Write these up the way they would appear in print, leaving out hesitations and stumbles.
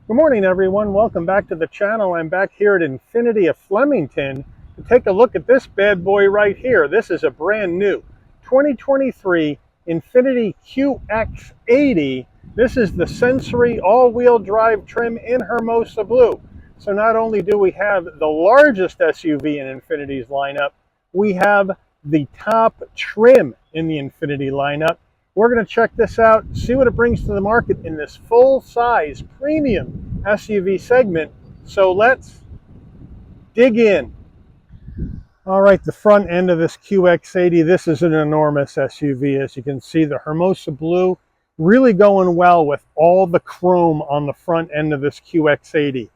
Good morning, everyone. Welcome back to the channel. I'm back here at Infiniti of Flemington to take a look at this bad boy right here. This is a brand new 2023 Infiniti QX80. This is the Sensory all-wheel drive trim in Hermosa Blue. So not only do we have the largest SUV in Infiniti's lineup, we have the top trim in the Infiniti lineup. We're going to check this out, see what it brings to the market in this full-size premium SUV segment. So let's dig in. All right, the front end of this QX80, this is an enormous SUV. As you can see, the Hermosa Blue really going well with all the chrome on the front end of this QX80.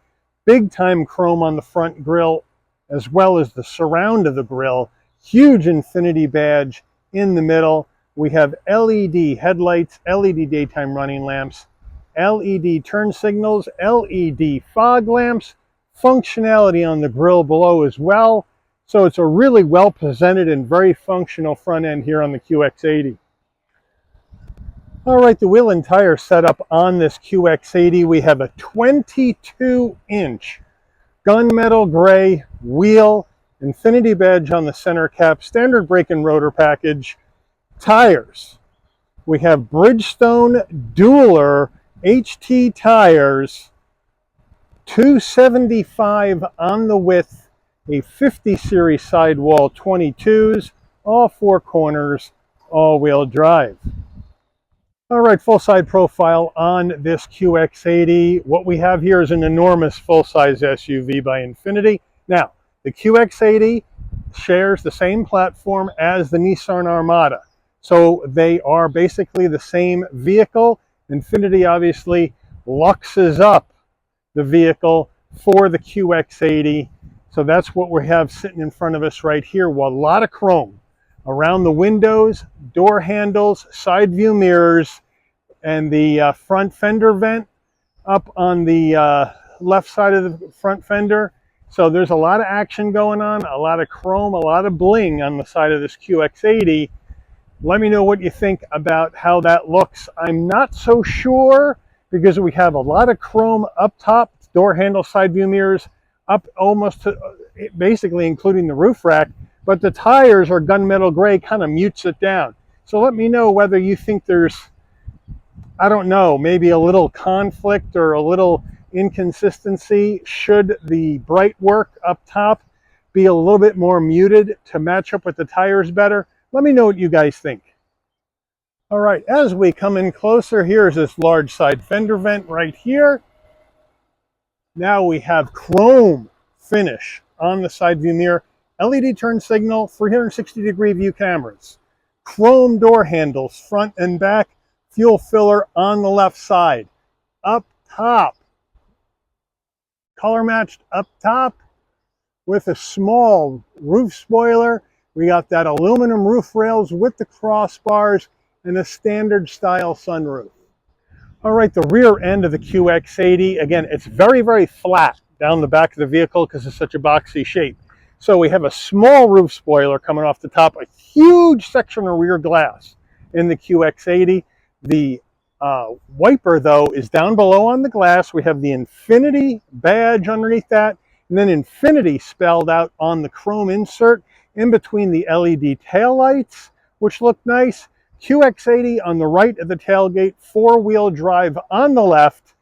Big time chrome on the front grille, as well as the surround of the grille. Huge Infiniti badge in the middle. We have LED headlights, LED daytime running lamps, LED turn signals, LED fog lamps, functionality on the grille below as well. So it's a really well presented and very functional front end here on the QX80. All right, the wheel and tire setup on this QX80. We have a 22-inch gunmetal gray wheel, Infiniti badge on the center cap, standard brake and rotor package. Tires, we have Bridgestone Dueler HT tires, 275 on the width, a 50 series sidewall 22s, all four corners, all-wheel drive. All right, full side profile on this QX80. What we have here is an enormous full-size SUV by Infiniti. Now, the QX80 shares the same platform as the Nissan Armada. So they are basically the same vehicle. Infiniti obviously luxes up the vehicle for the QX80. So that's what we have sitting in front of us right here. Well, a lot of chrome around the windows, door handles, side view mirrors, and the front fender vent up on the left side of the front fender. So there's a lot of action going on, a lot of chrome, a lot of bling on the side of this QX80. Let me know what you think about how that looks. I'm not so sure because we have a lot of chrome up top, door handle, side view mirrors, up almost to basically including the roof rack, but the tires are gunmetal gray, kind of mutes it down. So let me know whether you think there's, I don't know, maybe a little conflict or a little inconsistency. Should the bright work up top be a little bit more muted to match up with the tires better? Let me know what you guys think. All right, as we come in closer, here's this large side fender vent right here. Now we have chrome finish on the side view mirror, LED turn signal, 360-degree view cameras, chrome door handles, front and back, fuel filler on the left side. Up top, color matched up top with a small roof spoiler. We got that aluminum roof rails with the crossbars and a standard style sunroof. All right, the rear end of the QX80, again, it's very, very flat down the back of the vehicle because it's such a boxy shape. So we have a small roof spoiler coming off the top, a huge section of rear glass in the QX80. The wiper, though, is down below on the glass. We have the Infiniti badge underneath that, and then Infiniti spelled out on the chrome insert in between the LED taillights, which look nice. QX80 on the right of the tailgate, four-wheel drive on the left.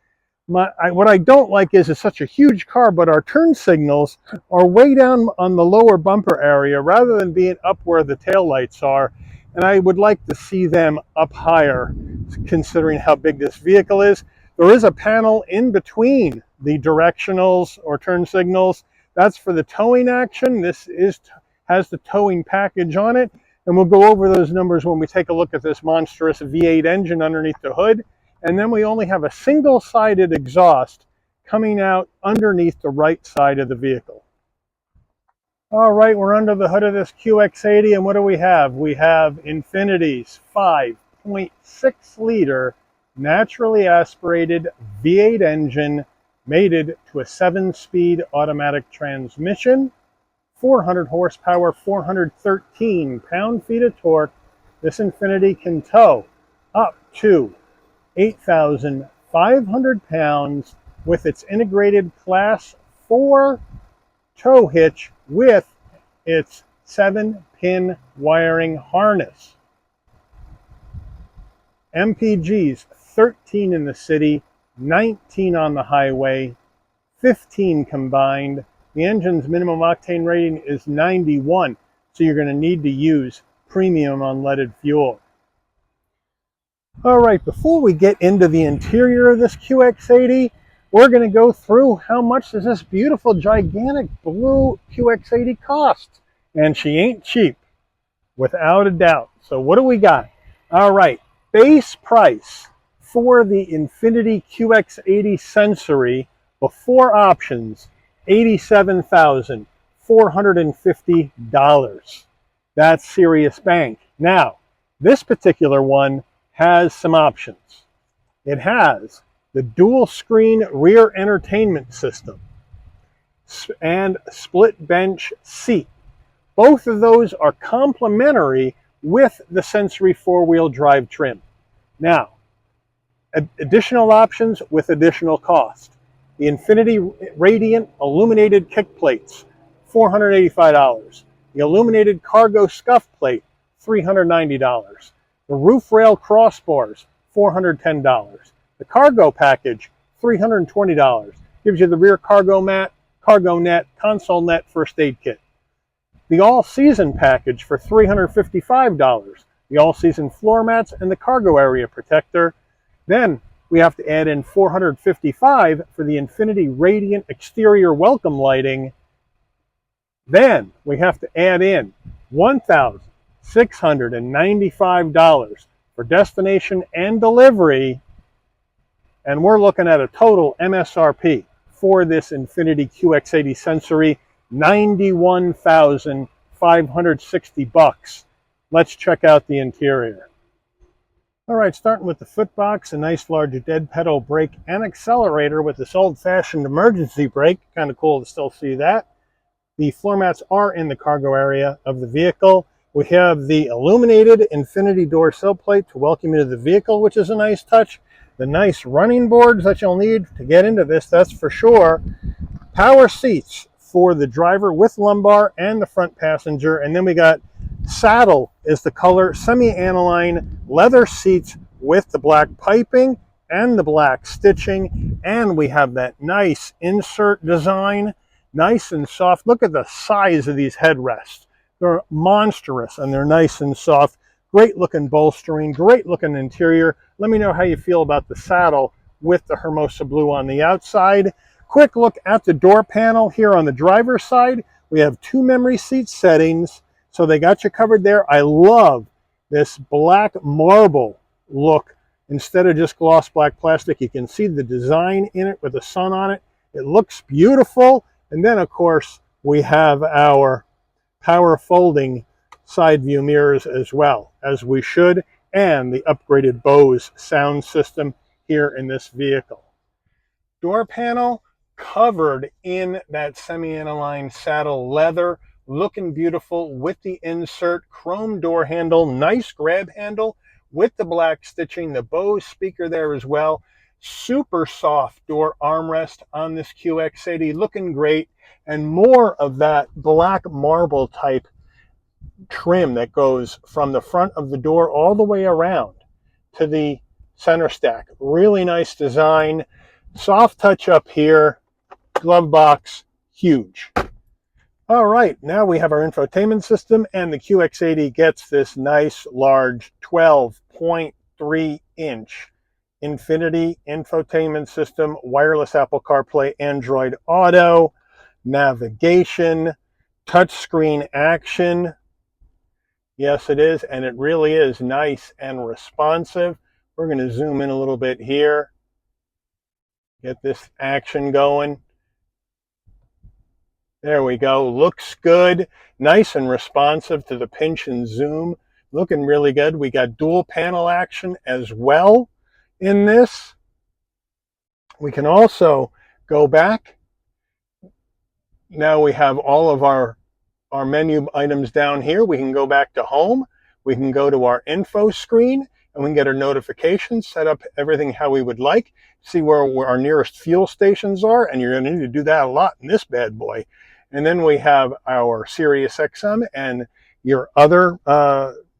What I don't like is it's such a huge car, but our turn signals are way down on the lower bumper area rather than being up where the taillights are. And I would like to see them up higher, considering how big this vehicle is. There is a panel in between the directionals or turn signals. That's for the towing action. This has the towing package on it, and we'll go over those numbers when we take a look at this monstrous V8 engine underneath the hood. And then we only have a single-sided exhaust coming out underneath the right side of the vehicle. All right, we're under the hood of this QX80, and what do we have? We have Infiniti's 5.6-liter naturally aspirated V8 engine mated to a 7-speed automatic transmission, 400 horsepower, 413 pound-feet of torque. This Infiniti can tow up to 8,500 pounds with its integrated Class 4 tow hitch with its 7-pin wiring harness. MPGs 13 in the city, 19 on the highway, 15 combined. The engine's minimum octane rating is 91, so you're going to need to use premium unleaded fuel. All right, before we get into the interior of this QX80, we're going to go through how much does this beautiful, gigantic blue QX80 cost. And she ain't cheap, without a doubt. So what do we got? All right, base price for the Infiniti QX80 Sensory before options, $87,450. That's serious bank. Now, this particular one has some options. It has the dual screen rear entertainment system and split bench seat. Both of those are complementary with the Sensory four-wheel drive trim. Now, additional options with additional cost. The Infiniti Radiant illuminated kick plates, $485. The illuminated cargo scuff plate, $390. The roof rail crossbars, $410. The cargo package, $320. Gives you the rear cargo mat, cargo net, console net, first aid kit. The all-season package for $355. The all-season floor mats and the cargo area protector. Then we have to add in $455 for the Infiniti Radiant exterior welcome lighting. Then we have to add in $1,695 for destination and delivery. And we're looking at a total MSRP for this Infiniti QX80 Sensory, $91,560. Let's check out the interior. All right, starting with the footbox, a nice large dead pedal brake and accelerator with this old-fashioned emergency brake. Kind of cool to still see that. The floor mats are in the cargo area of the vehicle. We have the illuminated Infiniti door sill plate to welcome you to the vehicle, which is a nice touch. The nice running boards that you'll need to get into this, that's for sure. Power seats for the driver with lumbar and the front passenger. And then we got saddle is the color, semi-aniline leather seats with the black piping and the black stitching. And we have that nice insert design, nice and soft. Look at the size of these headrests. They're monstrous and they're nice and soft. Great looking bolstering, great looking interior. Let me know how you feel about the saddle with the Hermosa blue on the outside. Quick look at the door panel here on the driver's side. We have 2 memory seat settings, so they got you covered there. I love this black marble look. Instead of just gloss black plastic, you can see the design in it with the sun on it. It looks beautiful. And then, of course, we have our power folding side view mirrors as well, as we should, and the upgraded Bose sound system here in this vehicle. Door panel covered in that semi-aniline saddle leather, looking beautiful with the insert chrome door handle, nice grab handle with the black stitching, the Bose speaker there as well. Super soft door armrest on this QX80, looking great, and more of that black marble type trim that goes from the front of the door all the way around to the center stack. Really nice design. Soft touch up here. Glove box, huge. All right, now we have our infotainment system, and the QX80 gets this nice large 12.3-inch Infiniti infotainment system, wireless Apple CarPlay, Android Auto, navigation, touchscreen action. Yes, it is, and it really is nice and responsive. We're going to zoom in a little bit here. Get this action going. There we go. Looks good. Nice and responsive to the pinch and zoom. Looking really good. We got dual panel action as well in this. We can also go back. Now we have all of our menu items down here. We can go back to home. We can go to our info screen, and we can get our notifications, set up everything how we would like, see where our nearest fuel stations are, and you're going to need to do that a lot in this bad boy. And then we have our Sirius XM and your other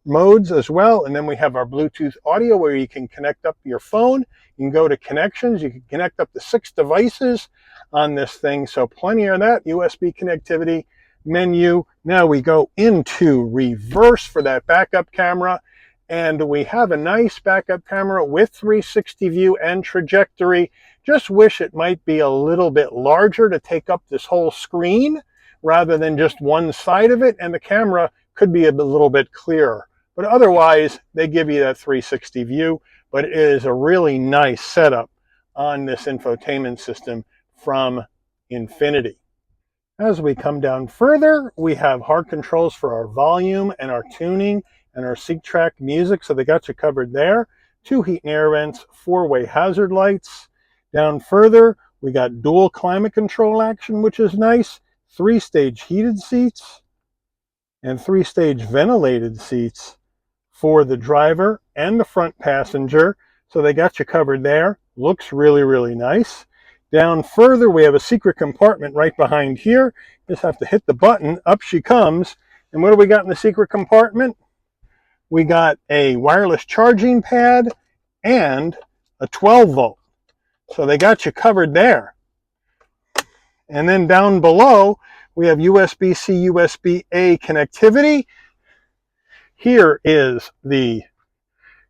modes as well. And then we have our Bluetooth audio where you can connect up your phone. You can go to connections. You can connect up to 6 devices on this thing. So plenty of that USB connectivity. Menu. Now we go into reverse for that backup camera. And we have a nice backup camera with 360 view and trajectory. Just wish it might be a little bit larger to take up this whole screen rather than just one side of it. And the camera could be a little bit clearer. But otherwise, they give you that 360 view. But it is a really nice setup on this infotainment system from Infiniti. As we come down further, we have hard controls for our volume and our tuning and our seat track music, so they got you covered there. 2 heat and air vents, 4-way hazard lights. Down further, we got dual climate control action, which is nice. 3-stage heated seats and 3-stage ventilated seats for the driver and the front passenger. So they got you covered there. Looks really, really nice. Down further, we have a secret compartment right behind here. Just have to hit the button. Up she comes. And what do we got in the secret compartment? We got a wireless charging pad and a 12 volt. So they got you covered there. And then down below, we have USB-C, USB-A connectivity. Here is the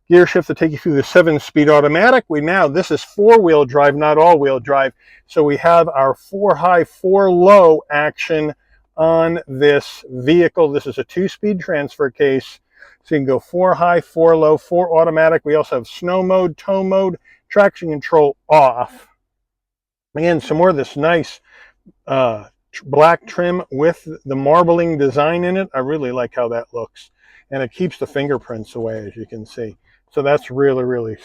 gear shift to take you through the 7-speed automatic. This is 4-wheel drive, not all-wheel drive. So we have our 4 high, 4 low action on this vehicle. This is a 2-speed transfer case. So you can go 4 high, 4 low, 4 automatic. We also have snow mode, tow mode, traction control off. Again, some more of this nice black trim with the marbling design in it. I really like how that looks. And it keeps the fingerprints away, as you can see. So that's really, really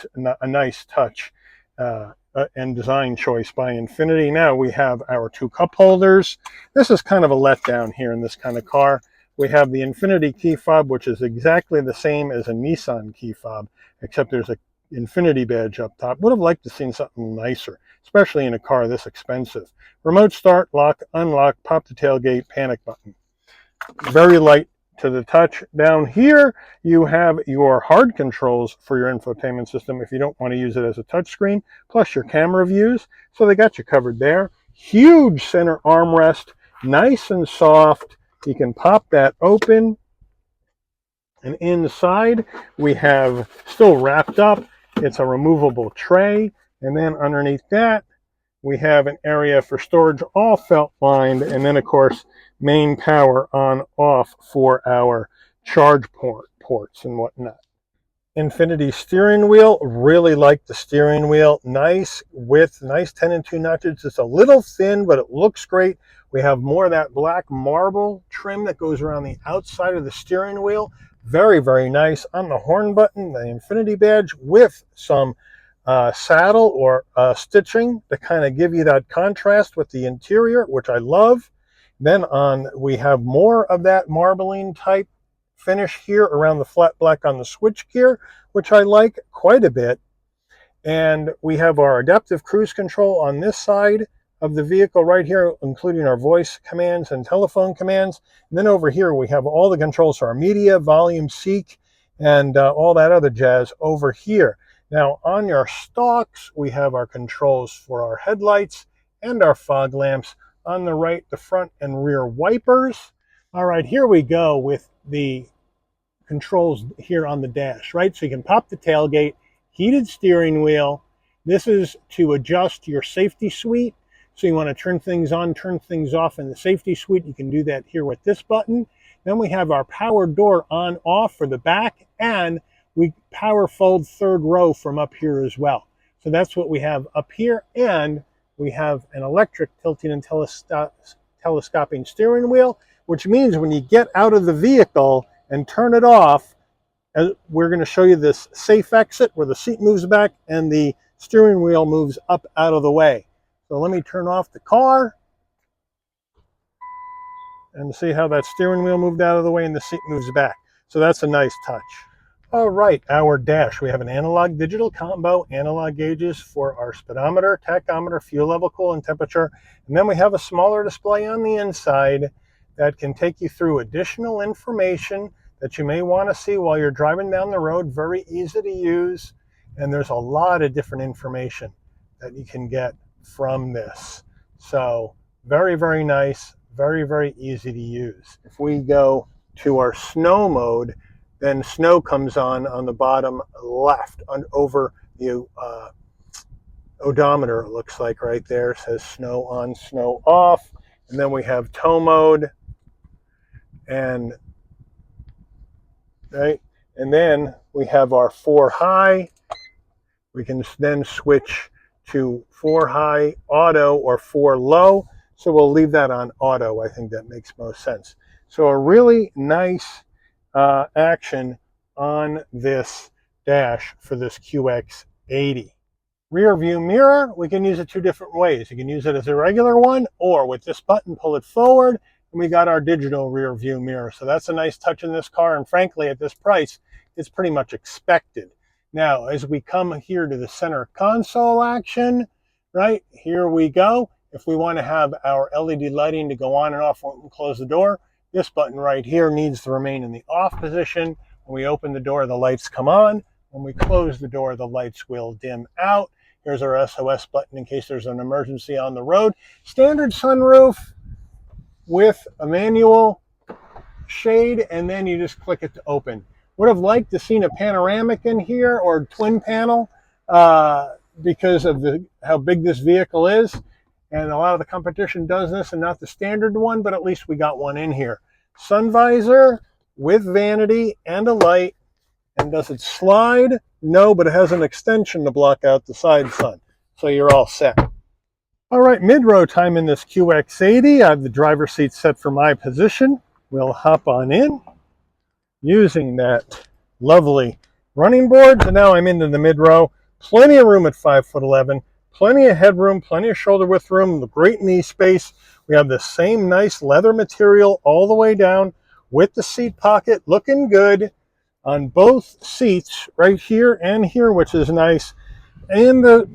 a nice touch and design choice by Infiniti. Now we have our 2 cup holders. This is kind of a letdown here in this kind of car. We have the Infiniti key fob, which is exactly the same as a Nissan key fob, except there's a Infiniti badge up top. Would have liked to seen something nicer, especially in a car this expensive. Remote start, lock, unlock, pop the tailgate, panic button. Very light to the touch. Down here, you have your hard controls for your infotainment system if you don't want to use it as a touchscreen, plus your camera views. So they got you covered there. Huge center armrest, nice and soft. You can pop that open. And inside, we have still wrapped up. It's a removable tray. And then underneath that, we have an area for storage, all felt lined. And then, of course, main power on off for our charge ports and whatnot. Infiniti steering wheel, really like the steering wheel. Nice width, nice 10 and 2 notches. It's a little thin, but it looks great. We have more of that black marble trim that goes around the outside of the steering wheel. Very, very nice. On the horn button, the Infiniti badge with some saddle or stitching to kind of give you that contrast with the interior, which I love. Then we have more of that marbling type finish here around the flat black on the switch gear, which I like quite a bit. And we have our adaptive cruise control on this side of the vehicle right here, including our voice commands and telephone commands. And then over here, we have all the controls for our media, volume, seek, and all that other jazz over here. Now, on your stalks, we have our controls for our headlights and our fog lamps. On the right, the front and rear wipers. All right, here we go with the controls here on the dash, right? So you can pop the tailgate, heated steering wheel. This is to adjust your safety suite. So you want to turn things on, turn things off in the safety suite. You can do that here with this button. Then we have our power door on off for the back, and we power fold 3rd row from up here as well. So that's what we have up here, and we have an electric tilting and telescoping steering wheel, which means when you get out of the vehicle and turn it off, we're going to show you this safe exit where the seat moves back and the steering wheel moves up out of the way. So let me turn off the car and see how that steering wheel moved out of the way and the seat moves back. So that's a nice touch. All right, our dash. We have an analog digital combo, analog gauges for our speedometer, tachometer, fuel level, coolant temperature, and then we have a smaller display on the inside that can take you through additional information that you may want to see while you're driving down the road. Very easy to use, and there's a lot of different information that you can get from this. So very, very nice, very, very easy to use. If we go to our snow mode, then snow comes on the bottom left over the odometer. It looks like right there it says snow on, snow off. And then we have tow mode, and right, and then we have our 4 high. We can then switch to 4 high auto or 4 low. So we'll leave that on auto. I think that makes most sense. So a really nice action on this dash for this QX80. Rear view mirror, we can use it 2 different ways. You can use it as a regular one, or with this button, pull it forward, and we got our digital rear view mirror. So that's a nice touch in this car, and frankly, at this price, it's pretty much expected. Now, as we come here to the center console action, right, here we go. If we want to have our LED lighting to go on and off when we close the door, this button right here needs to remain in the off position. When we open the door, the lights come on. When we close the door, the lights will dim out. Here's our SOS button in case there's an emergency on the road. Standard sunroof with a manual shade, and then you just click it to open. Would have liked to seen a panoramic in here or twin panel because of how big this vehicle is. And a lot of the competition does this and not the standard one, but at least we got one in here. Sun visor with vanity and a light. And does it slide? No, but it has an extension to block out the side sun. So you're all set. All right, mid-row time in this QX80. I have the driver's seat set for my position. We'll hop on in using that lovely running board. So now I'm into the mid-row. Plenty of room at 5'11". Plenty of headroom, plenty of shoulder width room, great knee space. We have the same nice leather material all the way down with the seat pocket looking good on both seats right here and here, which is nice. In the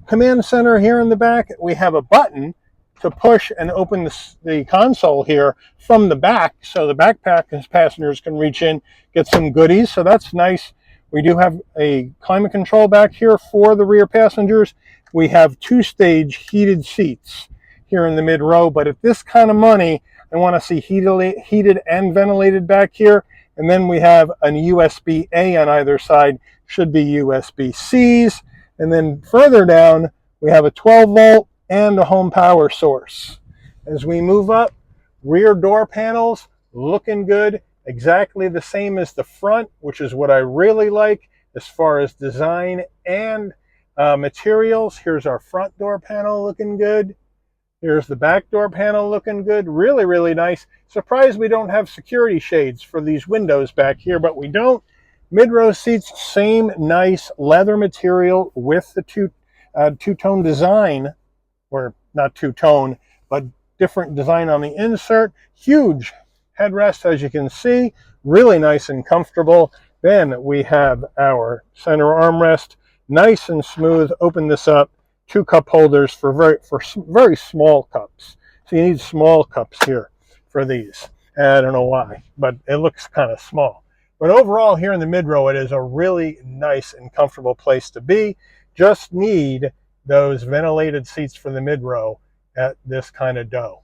command center here in the back, we have a button to push and open the console here from the back, so the backpack passengers can reach in, get some goodies. So that's nice. We do have a climate control back here for the rear passengers. We have 2-stage heated seats here in the mid row, but at this kind of money, I want to see heated and ventilated back here. And then we have an USB-A on either side, should be USB-Cs. And then further down, we have a 12-volt and a home power source. As we move up, rear door panels looking good, exactly the same as the front, which is what I really like as far as design and materials. Here's our front door panel looking good. Here's the back door panel looking good. Really, really nice. Surprised we don't have security shades for these windows back here, but we don't. Mid-row seats, same nice leather material with the two-tone design, or not two-tone, but different design on the insert. Huge headrest, as you can see. Really nice and comfortable. Then we have our center armrest. Nice and smooth. Open this up. 2 cup holders for very small cups. So you need small cups here for these. I don't know why, but it looks kind of small. But overall, here in the mid-row, it is a really nice and comfortable place to be. Just need those ventilated seats for the mid-row at this kind of dough.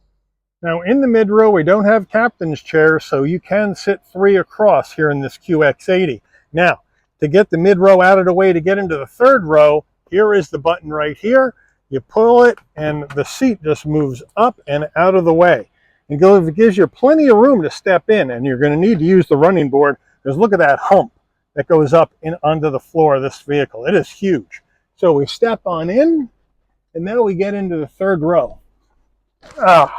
Now, in the mid-row, we don't have captain's chairs, so you can sit 3 across here in this QX80. Now, to get the mid-row out of the way to get into the third row, here is the button right here. You pull it, and the seat just moves up and out of the way. It gives you plenty of room to step in, and you're going to need to use the running board, because look at that hump that goes up onto the floor of this vehicle. It is huge. So we step on in, and now we get into the third row of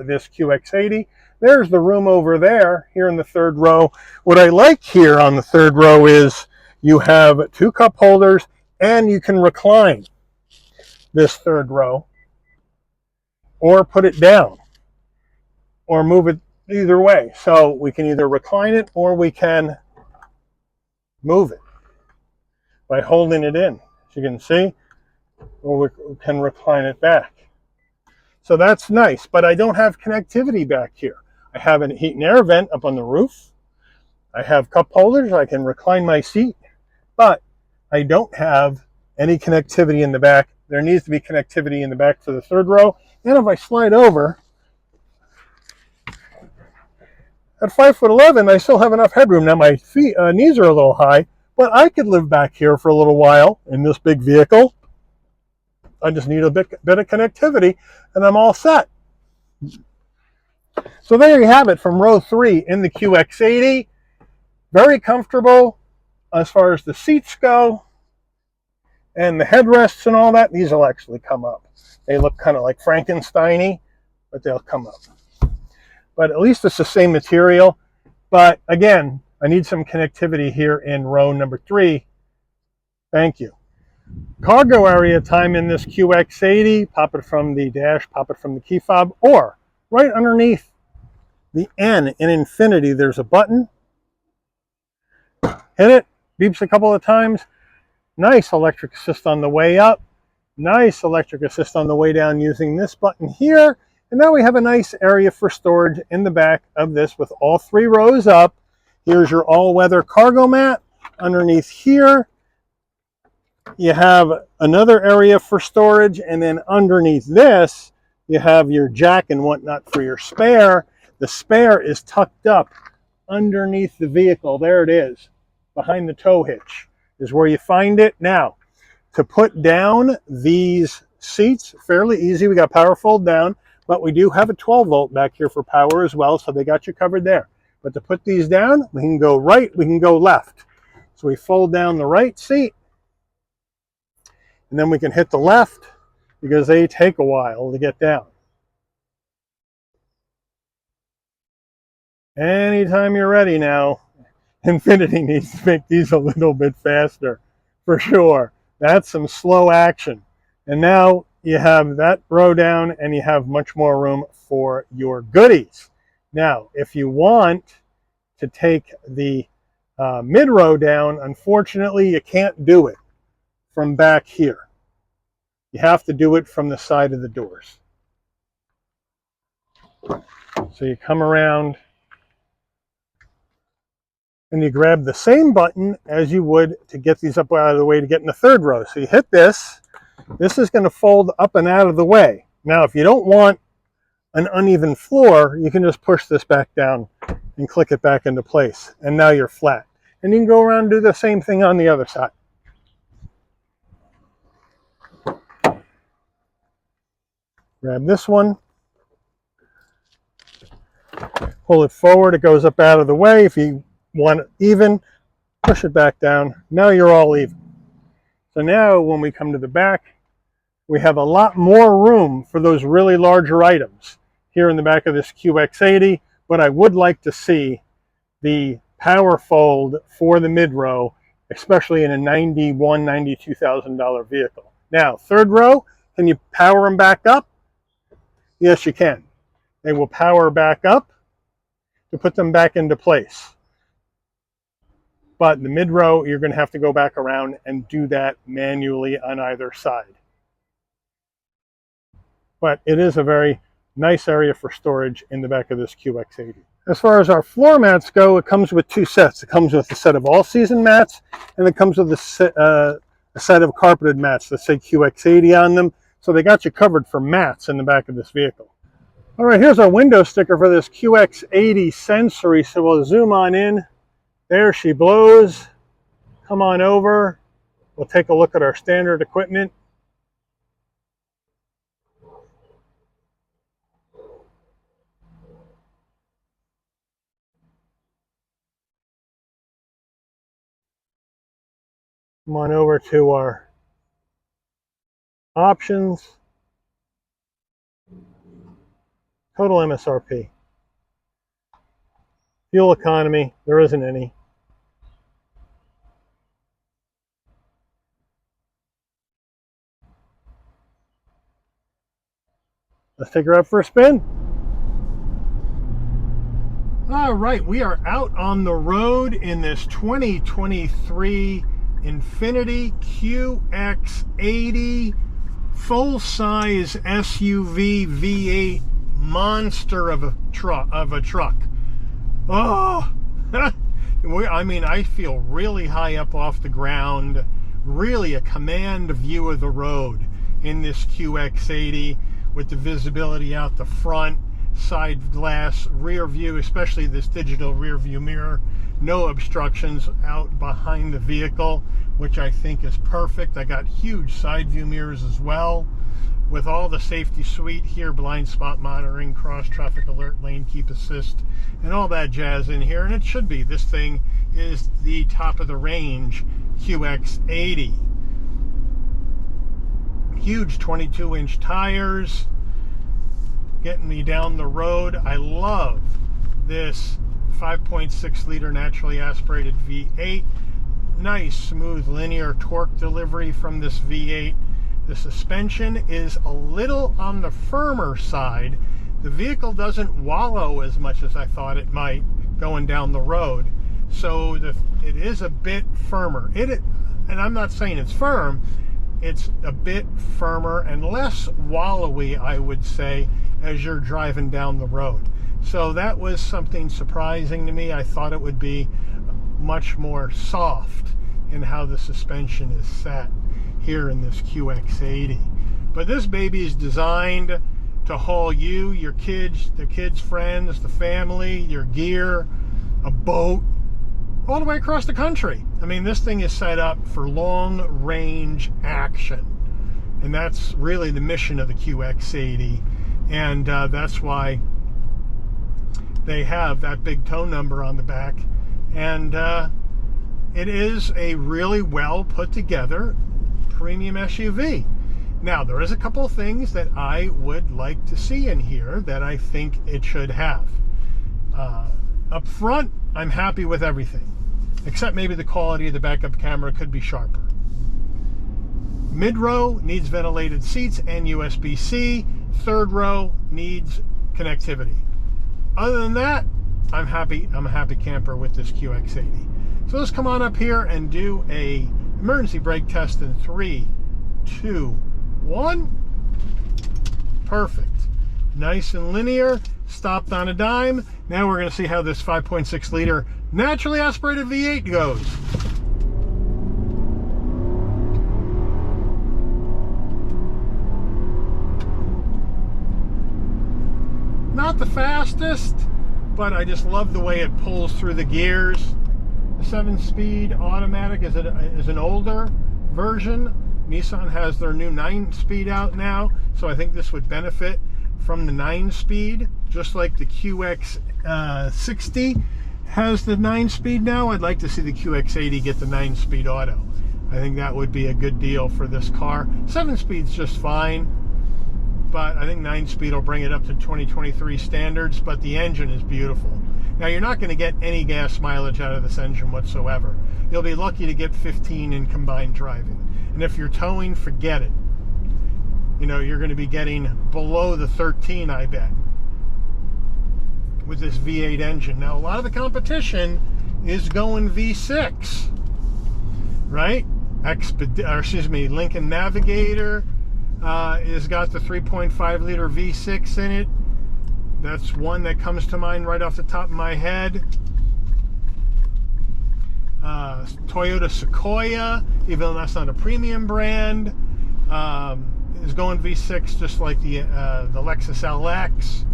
this QX80. There's the room over there, here in the third row. What I like here on the third row is you have 2 cup holders, and you can recline this third row, or put it down, or move it either way. So we can either recline it, or we can move it by holding it in. As you can see, or we can recline it back. So that's nice, but I don't have connectivity back here. I have a heat and air vent up on the roof. I have cup holders. I can recline my seat, but I don't have any connectivity in the back. There needs to be connectivity in the back for the third row. And if I slide over, at 5'11", I still have enough headroom. Now my knees are a little high, but I could live back here for a little while in this big vehicle. I just need a bit of connectivity, and I'm all set. So there you have it from row 3 in the QX80. Very comfortable as far as the seats go, and the headrests and all that. These will actually come up. They look kind of like Frankenstein-y, but they'll come up. But at least it's the same material. But again, I need some connectivity here in row number 3. Thank you. Cargo area time in this QX80, pop it from the dash, pop it from the key fob, or right underneath the N in Infiniti, there's a button. Hit it, beeps a couple of times. Nice electric assist on the way up. Nice electric assist on the way down using this button here. And now we have a nice area for storage in the back of this with all 3 rows up. Here's your all-weather cargo mat. Underneath here, you have another area for storage, and then underneath this, you have your jack and whatnot for your spare. The spare is tucked up underneath the vehicle. There it is, behind the tow hitch is where you find it. Now, to put down these seats, fairly easy. We got power fold down, but we do have a 12-volt back here for power as well, so they got you covered there. But to put these down, we can go right, we can go left. So we fold down the right seat, and then we can hit the left because they take a while to get down. Anytime you're ready now. Infiniti needs to make these a little bit faster, for sure. That's some slow action. And now you have that row down, and you have much more room for your goodies. Now, if you want to take the mid-row down, unfortunately, you can't do it from back here. You have to do it from the side of the doors. So you come around, and you grab the same button as you would to get these up out of the way to get in the third row. So you hit this. This is going to fold up and out of the way. Now, if you don't want an uneven floor, you can just push this back down and click it back into place. And now you're flat. And you can go around and do the same thing on the other side. Grab this one. Pull it forward. It goes up out of the way. If you want it even, push it back down. Now you're all even. So now when we come to the back, we have a lot more room for those really larger items here in the back of this QX80, but I would like to see the power fold for the mid-row, especially in a $91,000, $92,000 vehicle. Now, third row, can you power them back up? Yes, you can. They will power back up to put them back into place. But the mid-row, you're going to have to go back around and do that manually on either side. But it is a very nice area for storage in the back of this QX80. As far as our floor mats go, it comes with 2 sets. It comes with a set of all-season mats, and it comes with a set of carpeted mats that say QX80 on them. So they got you covered for mats in the back of this vehicle. All right, here's our window sticker for this QX80 Sensory. So we'll zoom on in. There she blows. Come on over. We'll take a look at our standard equipment. Come on over to our options. Total MSRP. Fuel economy, there isn't any. Let's take her out for a spin. All right, we are out on the road in this 2023 Infiniti QX80 full-size SUV V8 monster of a truck. Oh, I mean, I feel really high up off the ground, really a command view of the road in this QX80 with the visibility out the front, side glass, rear view, especially this digital rear view mirror, no obstructions out behind the vehicle, which I think is perfect. I got huge side view mirrors as well, with all the safety suite here, blind spot monitoring, cross traffic alert, lane keep assist, and all that jazz in here. And it should be, this thing is the top of the range QX80. Huge 22-inch tires, getting me down the road. I love this 5.6 liter naturally aspirated V8. Nice smooth linear torque delivery from this V8. The suspension is a little on the firmer side. The vehicle doesn't wallow as much as I thought it might going down the road, so it is a bit firmer. And I'm not saying it's firm, it's a bit firmer and less wallowy, I would say, as you're driving down the road. So that was something surprising to me. I thought it would be much more soft in how the suspension is set here in this QX80. But this baby is designed to haul you, your kids, the kids' friends, the family, your gear, a boat, all the way across the country. I mean, this thing is set up for long-range action. And that's really the mission of the QX80. And that's why they have that big tow number on the back. And it is a really well put together premium SUV. Now, there is a couple of things that I would like to see in here that I think it should have. Up front, I'm happy with everything, except maybe the quality of the backup camera could be sharper. Mid-row needs ventilated seats and USB-C. Third row needs connectivity. Other than that, I'm happy. I'm a happy camper with this QX80. So let's come on up here and do a emergency brake test in 3, 2, 1. Perfect. Nice and linear. Stopped on a dime. Now we're going to see how this 5.6 liter naturally aspirated V8 goes. Not the fastest, but I just love the way it pulls through the gears. The 7-speed automatic is an older version. Nissan has their new 9-speed out now, so I think this would benefit from the 9-speed, just like the QX60 has the 9-speed now. I'd like to see the QX80 get the 9-speed auto. I think that would be a good deal for this car. 7-speed's just fine, but I think 9-speed will bring it up to 2023 standards, but the engine is beautiful. Now, you're not going to get any gas mileage out of this engine whatsoever. You'll be lucky to get 15 in combined driving. And if you're towing, forget it. You know, you're going to be getting below the 13, I bet, with this V8 engine. Now, a lot of the competition is going V6, right? Lincoln Navigator has got the 3.5 liter V6 in it. That's one that comes to mind right off the top of my head. Toyota Sequoia, even though that's not a premium brand, is going V6, just like the Lexus LX.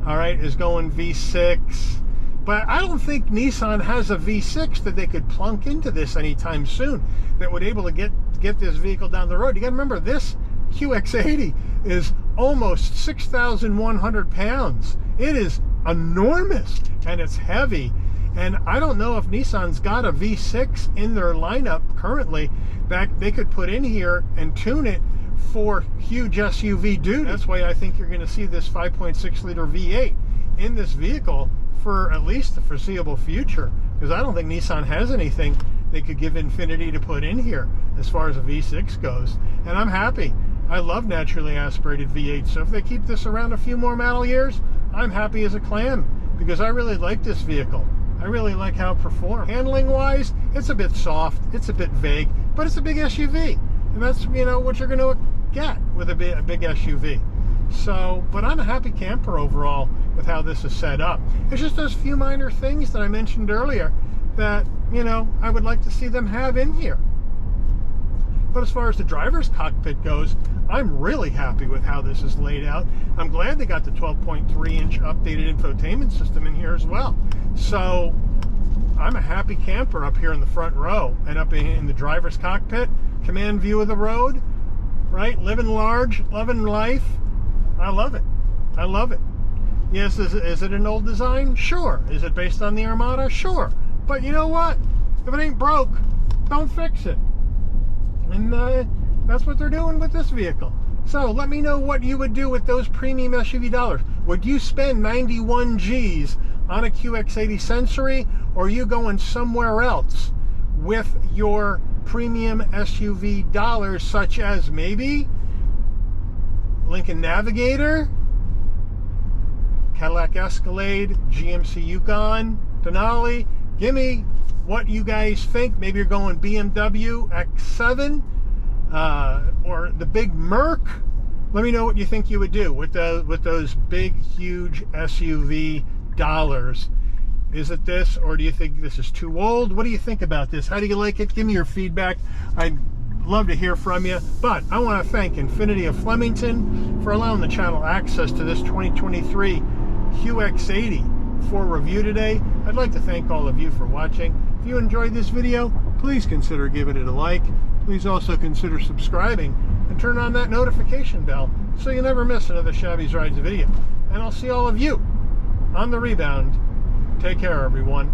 All right, is going V6. But I don't think Nissan has a V6 that they could plunk into this anytime soon that would able to get this vehicle down the road. You got to remember, this QX80 is almost 6,100 pounds. It is enormous and it's heavy. And I don't know if Nissan's got a V6 in their lineup currently that they could put in here and tune it for huge SUV duty. That's why I think you're going to see this 5.6 liter V8 in this vehicle for at least the foreseeable future, because I don't think Nissan has anything they could give Infiniti to put in here as far as a V6 goes. And I'm happy. I love naturally aspirated V8, so if they keep this around a few more model years, I'm happy as a clam because I really like this vehicle. I really like how it performs. Handling wise, it's a bit soft, it's a bit vague, but it's a big SUV. And that's, you know, what you're going to get with a big SUV. So, but I'm a happy camper overall with how this is set up. It's just those few minor things that I mentioned earlier that, you know, I would like to see them have in here. But as far as the driver's cockpit goes, I'm really happy with how this is laid out. I'm glad they got the 12.3-inch updated infotainment system in here as well. So I'm a happy camper up here in the front row and up in the driver's cockpit. Command view of the road, right? Living large, loving life. I love it. I love it. Yes, is it an old design? Sure. Is it based on the Armada? Sure. But you know what? If it ain't broke, don't fix it. And that's what they're doing with this vehicle. So let me know what you would do with those premium SUV dollars. Would you spend 91 G's on a QX80 Sensory, or are you going somewhere else with your premium SUV dollars, such as maybe Lincoln Navigator, Cadillac Escalade, GMC Yukon, Denali? Give me what you guys think. Maybe you're going BMW X7 or the big Merc. Let me know what you think you would do with those big, huge SUV dollars. Is it this, or do you think this is too old? What do you think about this? How do you like it? Give me your feedback. I'd love to hear from you. But I want to thank Infiniti of Flemington for allowing the channel access to this 2023 QX80 for review today. I'd like to thank all of you for watching. If you enjoyed this video, please consider giving it a like. Please also consider subscribing and turn on that notification bell so you never miss another Shabby's Rides video. And I'll see all of you on the rebound. Take care, everyone.